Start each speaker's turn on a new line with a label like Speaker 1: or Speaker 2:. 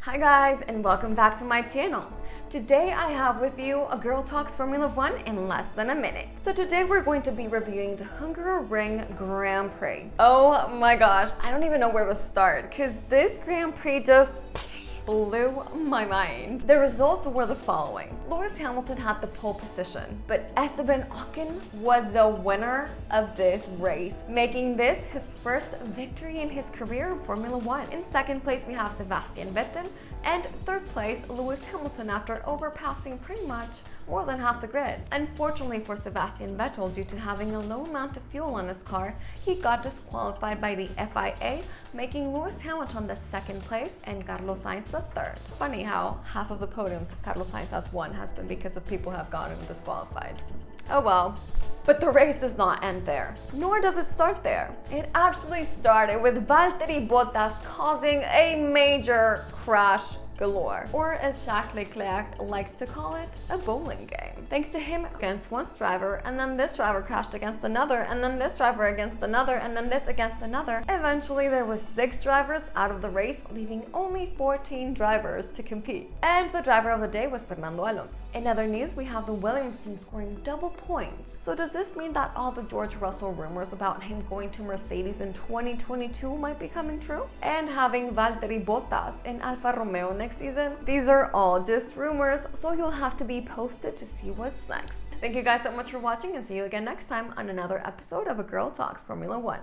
Speaker 1: Hi guys, and welcome back to my channel. Today I have with you a Girl Talks Formula 1 in less than a minute. So today we're going to be reviewing the Hungaroring Grand Prix. Oh my gosh, I don't even know where to start because this Grand Prix just blew my mind. The results were the following. Lewis Hamilton had the pole position, but Esteban Ocon was the winner of this race, making this his first victory in his career in Formula 1. In second place, we have Sebastian Vettel, and third place, Lewis Hamilton, after overpassing pretty much more than half the grid. Unfortunately for Sebastian Vettel, due to having a low amount of fuel on his car, he got disqualified by the FIA, making Lewis Hamilton the second place and Carlos Sainz the third. Funny how half of the podiums Carlos Sainz has won has been because of people who have gotten disqualified. Oh well. But the race does not end there, nor does it start there. It actually started with Valtteri Bottas causing a major crash galore, or as Charles Leclerc likes to call it, a bowling game. Thanks to him against one driver, and then this driver crashed against another, and then this driver against another, and then this against another. Eventually there was 6 drivers out of the race, leaving only 14 drivers to compete. And the driver of the day was Fernando Alonso. In other news, we have the Williams team scoring double points. So does this mean that all the George Russell rumors about him going to Mercedes in 2022 might be coming true? And having Valtteri Bottas in Alfa Romeo next season? These are all just rumors, so you'll have to be posted to see what's next. Thank you guys so much for watching, and see you again next time on another episode of A Girl Talks Formula 1.